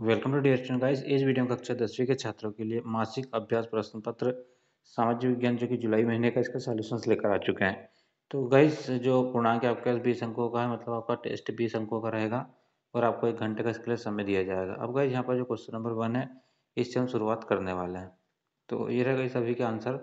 Welcome to dear student guys. इस video में कक्षा 10वीं के छात्रों के लिए मासिक अभ्यास प्रश्न पत्र सामाजिक विज्ञान जो कि जुलाई महीने का इसका सॉल्यूशंस लेकर आ चुके हैं। तो गाइस जो पूर्णांक आपके पास 20 अंकों का है, मतलब आपका टेस्ट 20 अंकों का रहेगा और आपको 1 घंटे का इसके लिए समय दिया जाएगा। अब गाइस यहाँ पर जो क्वेश्चन नंबर 1 है, इससे हम शुरुआत करने वाले हैं। तो ये रहेगा सभी के आंसर।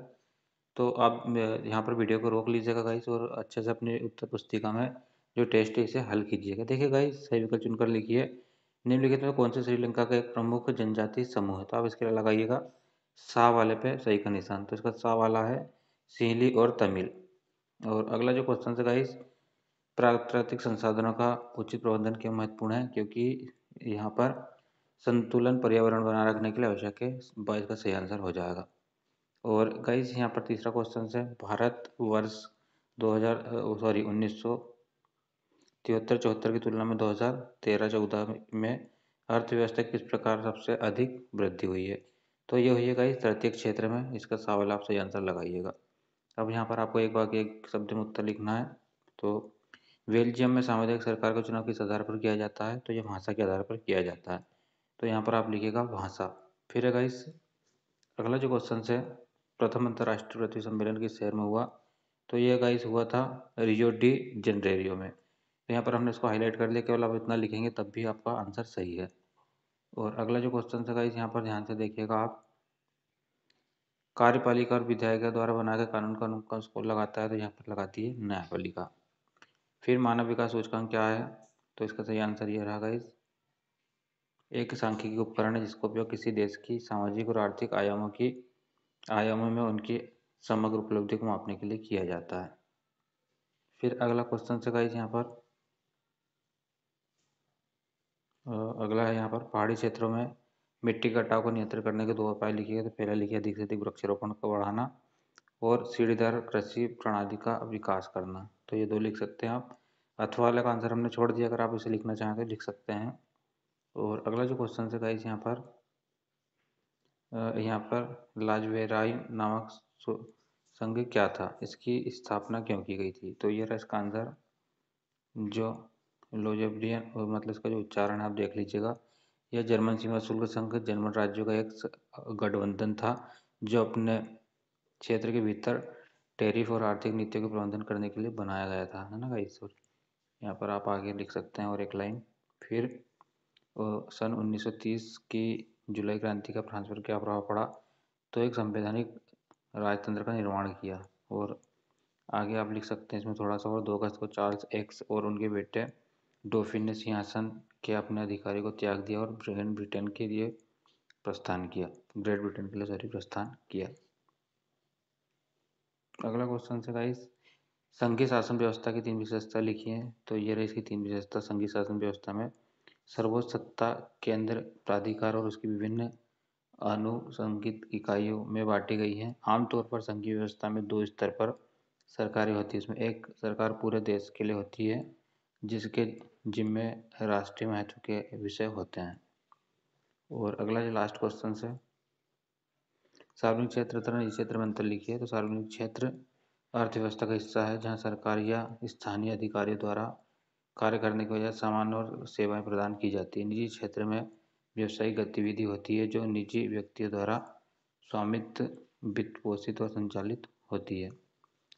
तो आप यहाँ पर वीडियो को रोक लीजिएगा गाइस और अच्छे से अपनी उत्तर पुस्तिका में जो टेस्ट है इसे हल कीजिएगा। देखिए गाइस, सही विकल्प चुनकर लिखिए निम्नलिखित में कौन से श्रीलंका का एक प्रमुख जनजातीय समूह है। तो आप इसके लिए लगाइएगा सा वाले पे सही का निशान। तो इसका सा वाला है सिंहली और तमिल। और अगला जो क्वेश्चन है गाइस, प्राकृतिक संसाधनों का उचित प्रबंधन क्यों महत्वपूर्ण है, क्योंकि यहाँ पर संतुलन पर्यावरण बनाए रखने के लिए आवश्यक है। 22 का सही आंसर हो जाएगा। और गाइस यहाँ पर तीसरा क्वेश्चन है, भारत वर्ष 1973-74 की तुलना में 2013-14 में अर्थव्यवस्था किस प्रकार सबसे अधिक वृद्धि हुई है। तो ये हुई है गाइस तृतीय क्षेत्र में। इसका सवाल आप सही आंसर लगाइएगा। अब यहाँ पर आपको एक बार एक शब्द में उत्तर लिखना है। तो बेल्जियम में सामुदायिक सरकार का चुनाव किस आधार पर किया जाता है। तो ये भाषा के आधार पर किया जाता है। तो यहाँ पर आप लिखिएगा भाषा। फिर है गाइस अगला जो क्वेश्चन है, प्रथम अंतर्राष्ट्रीय पृथ्वी सम्मेलन किस शहर में हुआ। तो ये गाइस हुआ था रियो डी जेनेरियो में। तो यहाँ पर हमने इसको हाईलाइट कर लिया, केवल आप इतना लिखेंगे तब भी आपका आंसर सही है। और अगला जो क्वेश्चन है गाइस, यहाँ पर ध्यान से देखिएगा आप, कार्यपालिका और विधायिका द्वारा बनाए गए कानून का अनुक्रम को लगाता है। तो यहाँ पर लगाती है न्यायपालिका। फिर मानव विकास सूचकांक क्या है। तो इसका सही आंसर ये रहा गाइस, एक सांख्यिकी उपकरण है जिसका उपयोग किसी देश की सामाजिक और आर्थिक आयामों में उनकी समग्र उपलब्धि को मापने के लिए किया जाता है। फिर अगला क्वेश्चन है गाइस यहाँ पर अगला है यहाँ पर पहाड़ी क्षेत्रों में मिट्टी कटाव को नियंत्रित करने के 2 उपाय लिखिए। तो पहला लिखिए अधिक से अधिक वृक्षारोपण को बढ़ाना और सीढ़ीदार कृषि प्रणाली का विकास करना। तो ये 2 लिख सकते हैं आप। अथवा वाले का आंसर हमने छोड़ दिया, अगर आप इसे लिखना चाहें तो लिख सकते हैं। और अगला जो क्वेश्चन है गाइस यहाँ पर लाजवेराई नामक संघ क्या था, इसकी स्थापना क्यों की गई थी। तो ये रहा इसका आंसर, जो लोजेब्रियन और मतलब इसका जो उच्चारण है आप देख लीजिएगा। यह जर्मन सीमा शुल्क संघ जर्मन राज्यों का एक गठबंधन था जो अपने क्षेत्र के भीतर टैरिफ और आर्थिक नीतियों के प्रबंधन करने के लिए बनाया गया था, है ना गाइस। यहाँ पर आप आगे लिख सकते हैं और एक लाइन। फिर सन 1930 की जुलाई क्रांति का फ्रांस पर क्या प्रभाव पड़ा। तो एक संवैधानिक राजतंत्र का निर्माण किया। और आगे आप लिख सकते हैं इसमें थोड़ा सा और, 2 अगस्त को चार्ल्स एक्स और उनके बेटे डोफिन ने सिंहासन के अपने अधिकारी को त्याग दिया और ब्रिटेन के लिए प्रस्थान किया, ग्रेट ब्रिटेन के लिए प्रस्थान किया। अगला क्वेश्चन है गाइस, संघीय शासन व्यवस्था की 3 विशेषता लिखी है। तो ये रही इसकी 3 विशेषता। संघीय शासन व्यवस्था में सर्वोच्च सत्ता केंद्र प्राधिकार और उसकी विभिन्न अनुसंघित इकाइयों में बांटी गई है। आमतौर पर संघीय व्यवस्था में 2 स्तर पर सरकारें होती है। इसमें एक सरकार पूरे देश के लिए होती है जिसके जिम्मे राष्ट्रीय महत्व के विषय होते हैं। और अगला जो लास्ट क्वेश्चन है, सार्वजनिक क्षेत्र तथा निजी क्षेत्र में अंतर लिखिए। तो सार्वजनिक क्षेत्र अर्थव्यवस्था का हिस्सा है जहां सरकार या स्थानीय अधिकारियों द्वारा कार्य करने की वजह सामान और सेवाएं प्रदान की जाती है। निजी क्षेत्र में व्यावसायिक गतिविधि होती है जो निजी व्यक्तियों द्वारा स्वामित्व, वित्त पोषित और संचालित होती है।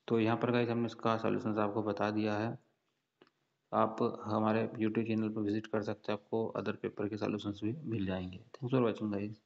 तो यहाँ पर गाइस हमने इसका सॉल्यूशन आपको बता दिया है। आप हमारे यूट्यूब चैनल पर विजिट कर सकते हैं, आपको अदर पेपर के सॉल्यूशंस भी मिल जाएंगे। Thanks for watching guys.